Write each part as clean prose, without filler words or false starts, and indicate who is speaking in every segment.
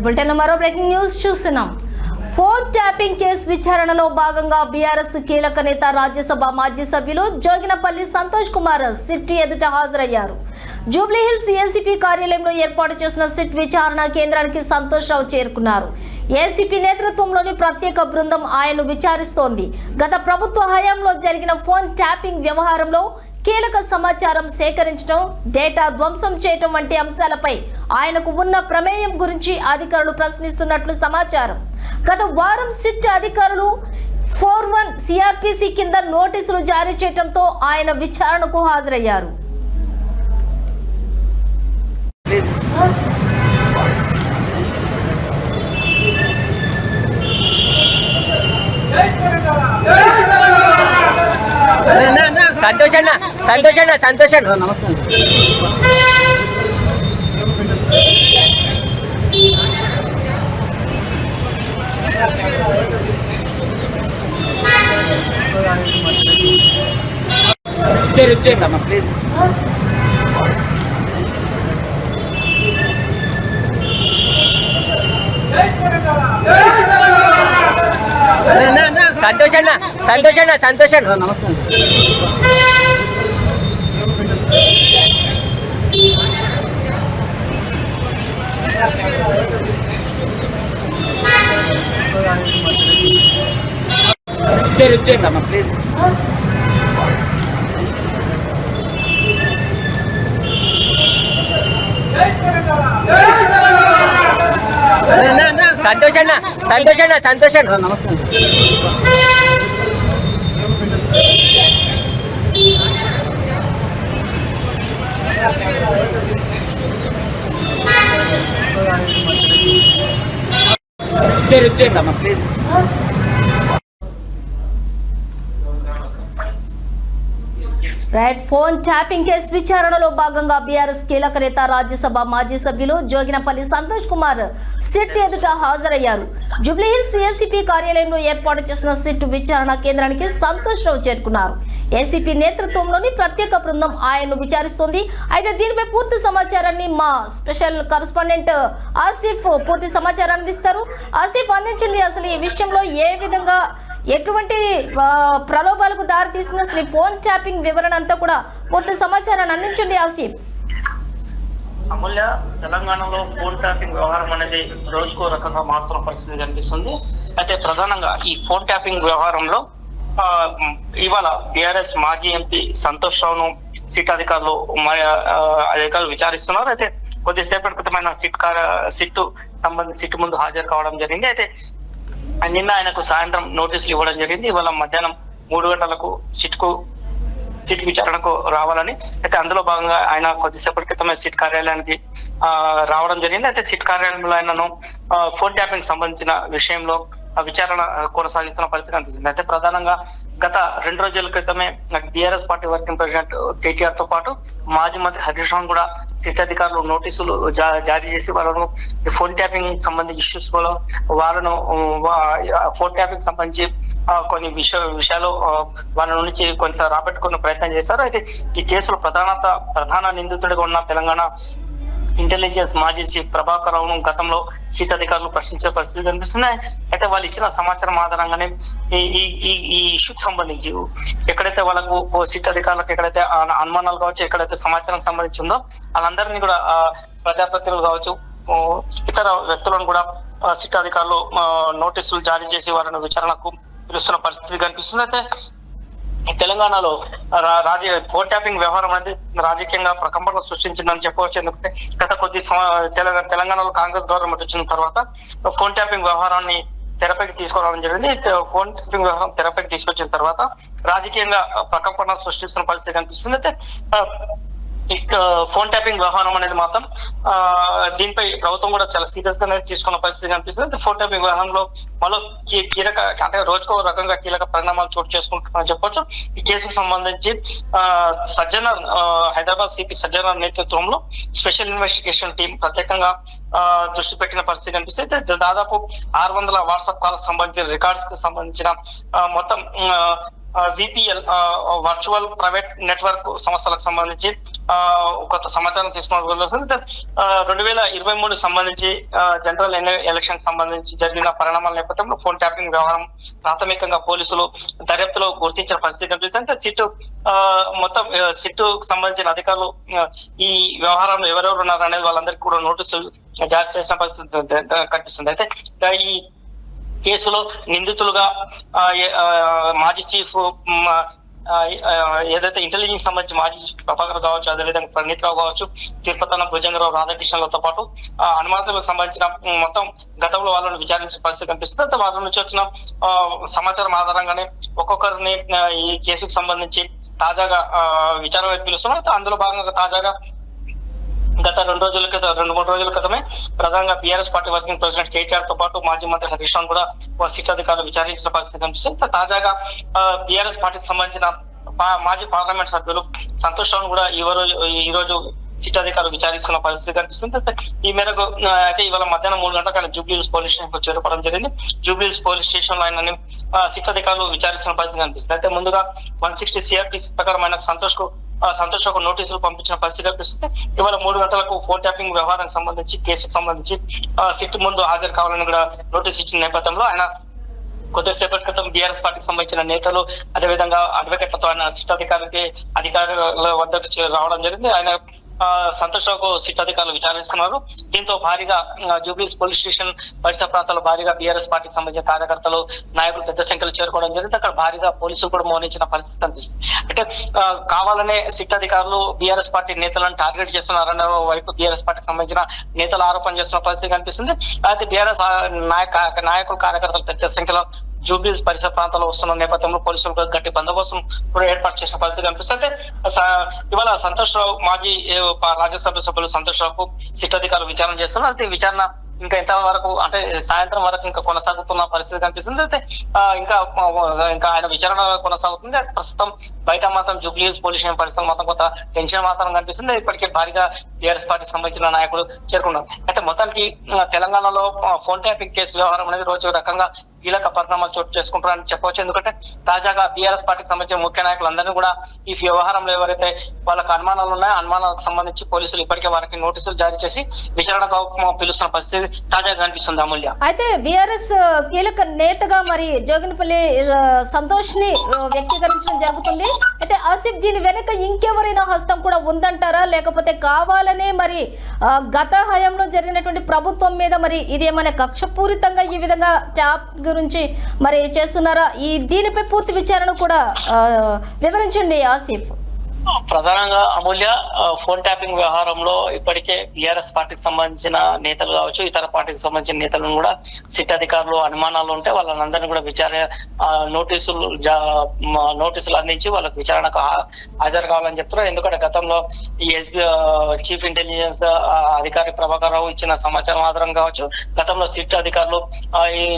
Speaker 1: Bulletin మరో breaking news చూస్తున్నాం. Phone tapping case విచారణలో భాగంగా బీఆర్ఎస్ కీలక నేత రాజ్యసభ మాజీ సభ్యులు జోగినపల్లి సంతోష్ కుమార్ సిట్ ఎదుట హాజరయ్యారు. జూబ్లీహిల్స్ ఏసీపీ కార్యాలయంలో ఏర్పాటు చేసిన సిట్ విచారణ కేంద్రానికి సంతోష్ రావు చేరుకున్నారు. ఏసీపీ నేతృత్వంలోని ప్రత్యేక బృందం ఆయన్ను విచారిస్తోంది. గత ప్రభుత్వ హయాంలో జరిగిన ఫోన్ ట్యాపింగ్ వ్యవహారంలో కీలక సమాచారం సేకరించడం, డేటా ధ్వంసం చేయడం వంటి అంశాలపై ఆయనకు ఉన్న ప్రమేయం గురించి అధికారులు ప్రశ్నిస్తున్నట్లు సమాచారం. గత వారం సిట్ అధికారులు 41 సిఆర్పిసి కింద నోటీసులు జారీ చేయడంతో ఆయన విచారణకు హాజరయ్యారు.
Speaker 2: సంతోషన్న సంతోషన్న సంతోషన్న
Speaker 3: నమస్కారం.
Speaker 2: వచ్చేద్దామా ప్లీజ్. సంతోషన్న సంతోషన్న సంతోషన్న
Speaker 3: నమస్కారం.
Speaker 2: వచ్చేద్దామా ప్లీజ్. సంతోషన్న సంతోషన్న సంతోషన్న
Speaker 3: నమస్కారం.
Speaker 2: వచ్చేద్దామా ప్లీజ్.
Speaker 1: ఫోన్ ట్యాపింగ్ కేసు విచారణలో భాగంగా బీఆర్ఎస్ కీలక నేత రాజ్యసభ మాజీ సభ్యులు జోగినపల్లి సంతోష్ కుమార్ సిట్ ఎదుట హాజరయ్యారు. జూబ్లీహిల్స్ ఏసీపీ కార్యాలయంలో ఏర్పాటు చేసిన సిట్ విచారణ కేంద్రానికి సంతోష్ రావు చేరుకున్నారు. ఏసీపీ నేతృత్వంలోని ప్రత్యేక బృందం ఆయన్ను విచారిస్తోంది. అయితే దీనిపై పూర్తి సమాచారాన్ని మా స్పెషల్ కరెస్పాండెంట్ ఆసిఫ్ పూర్తి సమాచారాన్ని అందిస్తారు. ఆసిఫ్, అందించండి. అసలు ఈ విషయంలో ఏ విధంగా ఎటువంటి ప్రలోభాలకు దారితీస్తుంది, అసలు ఫోన్ ట్యాపింగ్ వివరణ అంతా కూడా పూర్తి సమాచారాన్ని అందించండి ఆసిఫ్.
Speaker 4: అమూల్య, తెలంగాణలో ఫోన్ ట్యాపింగ్ వ్యవహారం అనేది రోజుకో రకంగా మారుతున్న పరిస్థితి కనిపిస్తుంది. అయితే ప్రధానంగా ఈ ఫోన్ ట్యాపింగ్ వ్యవహారంలో ఇవాళ బీఆర్ఎస్ మాజీ ఎంపీ సంతోష్ రావును సిట్ అధికారులు విచారిస్తున్నారు. అయితే కొద్దిసేపటి క్రితమైన సిట్ ముందు హాజరు కావడం జరిగింది. అయితే నిన్న ఆయనకు సాయంత్రం నోటీసులు ఇవ్వడం జరిగింది. ఇవాళ మధ్యాహ్నం 3 గంటలకు సిట్ విచారణకు రావాలని. అయితే అందులో భాగంగా ఆయన కొద్దిసేపటి క్రితమే సిట్ కార్యాలయానికి రావడం జరిగింది. అయితే సిట్ కార్యాలయంలో ఆయనను ఫోన్ ట్యాపింగ్ సంబంధించిన విషయంలో విచారణ కొనసాగిస్తున్న పరిస్థితి కనిపిస్తుంది. అయితే ప్రధానంగా గత 2 రోజుల క్రితమే BRS party working president KTR తో పాటు మాజీ మంత్రి హరీష్ రావు కూడా సిట్ అధికారులు నోటీసులు జారీ చేసి వాళ్ళను ఫోన్ ట్యాపింగ్ సంబంధించి ఇష్యూస్ వాళ్ళను ఫోన్ ట్యాపింగ్ సంబంధించి కొన్ని విషయాలు వాళ్ళ నుంచి కొంత రాబట్టుకునే ప్రయత్నం చేశారు. అయితే ఈ కేసులో ప్రధాన నిందితుడిగా ఉన్న తెలంగాణ ఇంటెలిజెన్స్ మాజీ చీఫ్ ప్రభాకర్ రావును గతంలో సిట్ అధికారులు ప్రశ్నించే పరిస్థితి కనిపిస్తుంది. అయితే వాళ్ళు ఇచ్చిన సమాచారం ఆధారంగానే ఈ ఇష్యూకి సంబంధించి ఎక్కడైతే వాళ్ళకు సిట్ అధికారులకు ఎక్కడైతే అనుమానాలు కావచ్చు, ఎక్కడైతే సమాచారం సంబంధించి ఉందో వాళ్ళందరినీ కూడా ప్రజాప్రతినిధులు కావచ్చు, ఇతర వ్యక్తులను కూడా సిట్ అధికారులు నోటీసులు జారీ చేసి వారిని విచారణకు పిలుస్తున్న పరిస్థితి కనిపిస్తుంది. అయితే తెలంగాణలో ఫోన్ ట్యాపింగ్ వ్యవహారం అనేది రాజకీయంగా ప్రకంపన సృష్టించిందని చెప్పవచ్చు. ఎందుకంటే గత తెలంగాణలో కాంగ్రెస్ గవర్నమెంట్ వచ్చిన తర్వాత ఫోన్ ట్యాపింగ్ వ్యవహారాన్ని తెరపైకి తీసుకురావడం జరిగింది. ఫోన్ ట్యాపింగ్ వ్యవహారం తెరపైకి తీసుకొచ్చిన తర్వాత రాజకీయంగా ప్రకంపన సృష్టిస్తున్న పరిస్థితి కనిపిస్తుంది. అయితే ఫోన్ ట్యాపింగ్ వ్యవహారం అనేది మాత్రం దీనిపై ప్రభుత్వం కూడా చాలా సీరియస్ గా తీసుకున్న పరిస్థితి కనిపిస్తుంది. ఫోన్ ట్యాపింగ్ వ్యవహారంలో మళ్ళీ కీలక అంటే రోజుకో రకంగా కీలక పరిణామాలు చోటు చేసుకుంటున్నారని చెప్పొచ్చు. ఈ కేసుకు సంబంధించి హైదరాబాద్ సిపి సజ్జనర్ నేతృత్వంలో స్పెషల్ ఇన్వెస్టిగేషన్ టీం ప్రత్యేకంగా దృష్టి పెట్టిన పరిస్థితి కనిపిస్తుంది. దాదాపు 600 వాట్సాప్ కాల్స్ సంబంధించిన రికార్డ్స్ కి సంబంధించిన మొత్తం విపిఎల్ వర్చువల్ ప్రైవేట్ నెట్వర్క్ సంస్థలకు సంబంధించి కొత్త సమాచారం తీసుకోవడం వస్తుంది. 2023 సంబంధించి జనరల్ ఎలక్షన్ సంబంధించి జరిగిన పరిణామాల నేపథ్యంలో ఫోన్ ట్యాపింగ్ వ్యవహారం ప్రాథమికంగా పోలీసులు దర్యాప్తులో గుర్తించిన పరిస్థితి కనిపిస్తుంది. మొత్తం సిట్టు సంబంధించిన అధికారులు ఈ వ్యవహారంలో ఎవరెవరు ఉన్నారు అనేది వాళ్ళందరికీ కూడా నోటీసులు జారీ చేసిన పరిస్థితి కనిపిస్తుంది. అయితే ఈ కేసులో నిందితులుగా మాజీ చీఫ్ ఏదైతే ఇంటెలిజెన్స్ సంబంధించి మాజీ ప్రభాకర్ కావచ్చు, అదేవిధంగా ప్రణీత్ రావు కావచ్చు, తిరుపతన భుజంగరావు, రాధాకృష్ణలతో పాటు అనుమానాలకు సంబంధించిన మొత్తం గతంలో వాళ్ళని విచారించిన పరిస్థితి కనిపిస్తుంది. వాళ్ళ నుంచి వచ్చిన సమాచారం ఆధారంగానే ఒక్కొక్కరిని ఈ కేసుకు సంబంధించి తాజాగా విచారణ పిలుస్తున్నారు. అందులో భాగంగా తాజాగా గత 2-3 రోజుల క్రితమే ప్రధానంగా BRS party working president KTR తో పాటు మాజీ మంత్రి హరీష్ రావు కూడా సిట్ అధికారులు విచారించిన పరిస్థితి కనిపిస్తుంది. తాజాగా బీఆర్ఎస్ పార్టీకి సంబంధించిన మాజీ పార్లమెంట్ సభ్యులు సంతోష్ రావు కూడా ఈ రోజు సిట్ అధికారులు విచారిస్తున్న పరిస్థితి కనిపిస్తుంది. ఈ మేరకు అయితే ఇవాళ మధ్యాహ్నం 3 గంటలకు ఆయన జూబ్లీహిల్స్ పోలీస్ స్టేషన్ కు చేరుకోవడం జరిగింది. జూబ్లీహిల్స్ పోలీస్ స్టేషన్ లో ఆయన సిట్ అధికారులు విచారిస్తున్న పరిస్థితి కనిపిస్తుంది. అయితే ముందుగా 160 సిఆర్పిసి ప్రకారం ఆయన సంతోష్ ఒక నోటీసులు పంపించిన పరిస్థితి కనిపిస్తుంది. ఇవాళ 3 గంటలకు ఫోన్ ట్యాపింగ్ వ్యవహారానికి సంబంధించి కేసుకు సంబంధించి సిట్ ముందు హాజరు కావాలని కూడా నోటీస్ ఇచ్చిన నేపథ్యంలో ఆయన కొద్దిసేపటి క్రితం బీఆర్ఎస్ పార్టీకి సంబంధించిన నేతలు అదేవిధంగా అడ్వకేట్లతో ఆయన సిట్ అధికారుల వద్దకు రావడం జరిగింది. ఆయన సంతోష్ రావుకు సిట్ అధికారులు విచారిస్తున్నారు. దీంతో భారీగా జూబ్లీహిల్స్ పోలీస్ స్టేషన్ పరిసర ప్రాంతాల్లో భారీగా బీఆర్ఎస్ పార్టీకి సంబంధించిన కార్యకర్తలు, నాయకులు పెద్ద సంఖ్యలో చేరుకోవడం జరిగింది. అక్కడ భారీగా పోలీసులు కూడా మోహరించిన పరిస్థితి కనిపిస్తుంది. అంటే కావాలనే సిట్ అధికారులు బీఆర్ఎస్ పార్టీ నేతలను టార్గెట్ చేస్తున్నారన్న వైపు బీఆర్ఎస్ పార్టీకి సంబంధించిన నేతలు ఆరోపణ చేస్తున్న పరిస్థితి కనిపిస్తుంది. అయితే బీఆర్ఎస్ నాయకులు కార్యకర్తలు పెద్ద సంఖ్యలో జూబ్లీహిల్స్ పరిసర ప్రాంతాల్లో వస్తున్న నేపథ్యంలో పోలీసులు గట్టి బందోబస్తు కూడా ఏర్పాటు చేసిన పరిస్థితి కనిపిస్తుంది. ఇవాళ సంతోష్ రావు మాజీ రాజ్యసభ సభ్యులు సంతోష్ రావుకు సిట్ అధికారులు విచారణ చేస్తున్నారు. అయితే విచారణ ఇంకా ఎంత వరకు అంటే సాయంత్రం వరకు ఇంకా కొనసాగుతున్న పరిస్థితి కనిపిస్తుంది. అయితే ఇంకా ఆయన విచారణ కొనసాగుతుంది. అయితే ప్రస్తుతం బయట మాత్రం జూబ్లీహిల్స్ పోలీస్ స్టేషన్ పరిస్థితులు మాత్రం కొంత టెన్షన్ మాత్రం కనిపిస్తుంది. ఇప్పటికే భారీగా టీఆర్ఎస్ పార్టీకి సంబంధించిన నాయకులు చేరుకున్నారు. అయితే మొత్తానికి తెలంగాణలో ఫోన్ ట్యాపింగ్ కేసు వ్యవహారం అనేది రోజు రకంగా కీలక పరిణామాలు చోటు చేసుకుంటారని చెప్పవచ్చు. ఎందుకంటే తాజాగా బీఆర్ఎస్ పార్టీకి సంబంధించిన ముఖ్య నాయకులందరినీ కూడా ఈ వ్యవహారంలో ఎవరైతే వాళ్ళకి అనుమానాలు ఉన్నాయో అనుమానాలకు సంబంధించి పోలీసులు ఇప్పటికే వారికి నోటీసులు జారీ చేసి విచారణకు పిలుస్తున్న పరిస్థితి తాజాగా కనిపిస్తుంది. అమూల్య,
Speaker 1: అయితే బీఆర్ఎస్ కీలక నేతగా మరి జోగినపల్లి సంతోష్ ని వ్యక్తీకరించడం జరుగుతుంది. అయితే ఆసిఫ్ దీని వెనక ఇంకెవరైనా హస్తం కూడా ఉందంటారా, లేకపోతే కావాలనే మరి గత హయాంలో జరిగినటువంటి ప్రభుత్వం మీద మరి ఇదేమైనా కక్షపూరితంగా ఈ విధంగా ట్యాప్ గురించి మరి చేస్తున్నారా? దీనిపై పూర్తి విచారణ కూడా వివరించండి ఆసిఫ్.
Speaker 4: ప్రధానంగా అమూల్య, ఫోన్ ట్యాపింగ్ వ్యవహారంలో ఇప్పటికే బీఆర్ఎస్ పార్టీకి సంబంధించిన నేతలు కావచ్చు, ఇతర పార్టీకి సంబంధించిన నేతలను కూడా సిట్ అధికారులు అనుమానాలు ఉంటే వాళ్ళందరినీ కూడా నోటీసులు అందించి వాళ్ళకి విచారణకు హాజరు కావాలని చెప్తున్నారు. ఎందుకంటే గతంలో ఈ చీఫ్ ఇంటెలిజెన్స్ అధికారి ప్రభాకర్ రావు ఇచ్చిన సమాచారం ఆధారం కావచ్చు, గతంలో సిట్ అధికారులు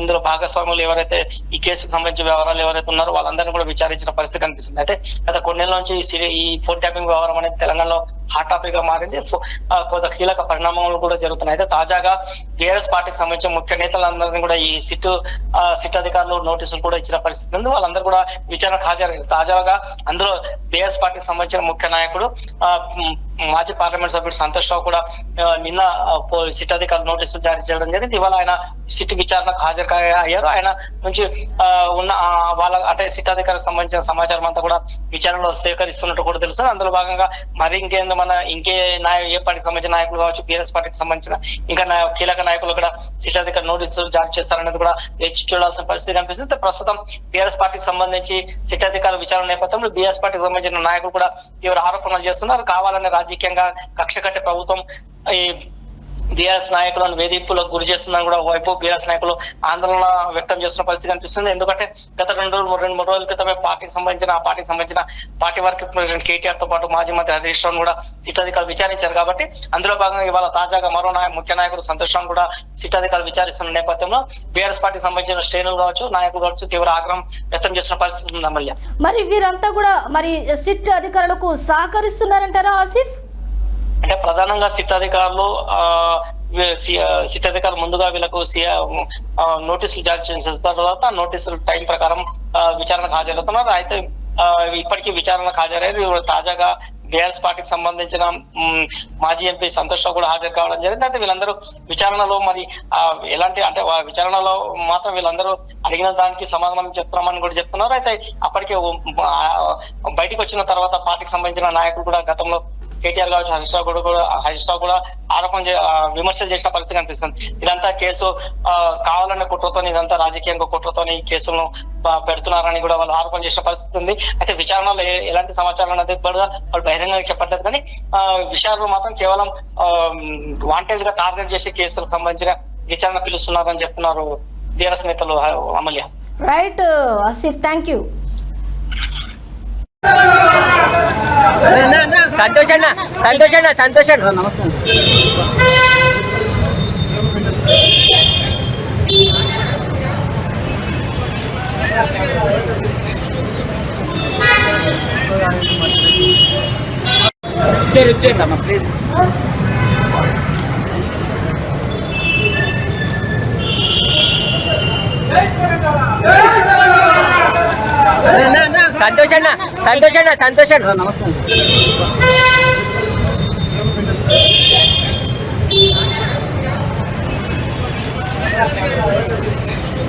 Speaker 4: ఇందులో భాగస్వాములు ఎవరైతే ఈ కేసుకు సంబంధించిన వ్యవహారాలు ఎవరైతే ఉన్నారో వాళ్ళందరినీ కూడా విచారించిన పరిస్థితి కనిపిస్తుంది. అయితే గత కొన్నేళ్ల నుంచి ఈ ఫోన్ ట్యాపింగ్ వ్యవహారం అనేది తెలంగాణలో హాట్ టాపిక్ గా మారింది. కొంత కీలక పరిణామాలు కూడా జరుగుతున్నాయి. అయితే తాజాగా బీఆర్ఎస్ పార్టీకి సంబంధించిన ముఖ్య నేతలందరినీ కూడా ఈ సిట్ అధికారులు నోటీసులు కూడా ఇచ్చిన పరిస్థితి ఉంది. వాళ్ళందరూ కూడా విచారణకు హాజరయ్యారు. తాజాగా అందులో బీఆర్ఎస్ పార్టీకి సంబంధించిన ముఖ్య నాయకుడు మాజీ పార్లమెంట్ సభ్యుడు సంతోష్ రావు కూడా నిన్న సిట్ అధికారులు నోటీసులు జారీ చేయడం జరిగింది. ఇవాళ ఆయన సిట్ విచారణకు హాజరు అయ్యారు. ఆయన నుంచి ఉన్న వాళ్ళ అంటే సిట్ అధికారికి సంబంధించిన సమాచారం అంతా కూడా విచారణలో సేకరిస్తున్నట్టు కూడా తెలుస్తుంది. అందులో భాగంగా మరి ఏ పార్టీకి సంబంధించిన నాయకులు కావచ్చు, బీఆర్ఎస్ పార్టీకి సంబంధించిన ఇంకా కీలక నాయకులు కూడా సిట్ అధికారులు నోటీసులు జారీ చేస్తారనేది కూడా వేచి చూడాల్సిన పరిస్థితి కనిపిస్తుంది. ప్రస్తుతం బీఆర్ఎస్ పార్టీకి సంబంధించి సిట్ అధికారుల విచారణ నేపథ్యంలో బీఆర్ఎస్ పార్టీకి సంబంధించిన నాయకులు కూడా తీవ్ర ఆరోపణలు చేస్తున్నారు. కావాలనే రాజకీయంగా కక్ష కట్టే ప్రభుత్వం ఈ బీఆర్ఎస్ నాయకులను వేధింపులకు గురి చేస్తుందని కూడా వైపు బీఆర్ఎస్ నాయకులు ఆందోళన వ్యక్తం చేస్తున్న పరిస్థితి కనిపిస్తుంది. ఎందుకంటే గత 2-3 రోజుల క్రితమే పార్టీకి సంబంధించిన పార్టీ వర్కింగ్ ప్రెసిడెంట్ కేటీఆర్ తో పాటు మాజీ మంత్రి హరీష్ రావు కూడా సిట్ అధికారులు విచారించారు. కాబట్టి అందులో భాగంగా ఇవాళ తాజాగా మరో ముఖ్య నాయకుడు సంతోష్ రావు కూడా సిట్ అధికారులు విచారిస్తున్న నేపథ్యంలో బీఆర్ఎస్ పార్టీకి సంబంధించిన శ్రేణులు కావచ్చు, నాయకులు కావచ్చు తీవ్ర ఆగ్రహం వ్యక్తం చేస్తున్న పరిస్థితి ఉంది. అమల్య,
Speaker 1: మరి వీరంతా కూడా మరి సిట్ అధికారులకు సహకరిస్తున్నారంటారా ఆసిఫ్?
Speaker 4: అంటే ప్రధానంగా సిట్ అధికారులు సిట్ అధికారులు ముందుగా వీళ్ళకు నోటీసులు జారీ చేసిన తర్వాత నోటీసులు టైం ప్రకారం విచారణకు హాజరవుతున్నారు. అయితే ఇప్పటికీ విచారణకు హాజరయ్యారు. తాజాగా బీఆర్ఎస్ పార్టీకి సంబంధించిన మాజీ ఎంపీ సంతోష్ రావు కూడా హాజరు కావడం జరిగింది. అయితే వీళ్ళందరూ విచారణలో మరి ఎలాంటి అంటే విచారణలో మాత్రం వీళ్ళందరూ అడిగిన దానికి సమాధానం చెప్తున్నామని కూడా చెప్తున్నారు. అయితే అప్పటికే బయటకు వచ్చిన తర్వాత పార్టీకి సంబంధించిన నాయకులు కూడా గతంలో కేటీఆర్ కావచ్చు, హరీష్ రావు కూడా ఆరోపణ విమర్శలు చేసిన పరిస్థితి కనిపిస్తుంది. ఇదంతా కేసు కావాలన్న కుట్రతో, ఇదంతా రాజకీయంగా కుట్రతో ఈ కేసులను పెడుతున్నారని కూడా వాళ్ళు ఆరోపణ చేసిన పరిస్థితి ఉంది. అయితే విచారణలో ఎలాంటి సమాచారం అనేది కూడా వాళ్ళు బహిరంగంగా చెప్పట్లేదు. కానీ విషయాలు మాత్రం కేవలం వాంటెడ్ గా టార్గెట్ చేసే కేసులకు సంబంధించిన విచారణ పిలుస్తున్నారని చెప్తున్నారు బీఆర్ఎస్ నేతలు. అమల్య.
Speaker 1: Right Asif, thank you.
Speaker 2: Santosh అన్న, సంతోష్ అన్న, సంతోష్ అన్న.
Speaker 3: నమస్కారం.
Speaker 2: వచ్చేయండి అమ్మ ప్లీజ్. సంతోష్ అన్న, సంతోష్ అన్న, సంతోష్ అన్న.
Speaker 3: నమస్కారం.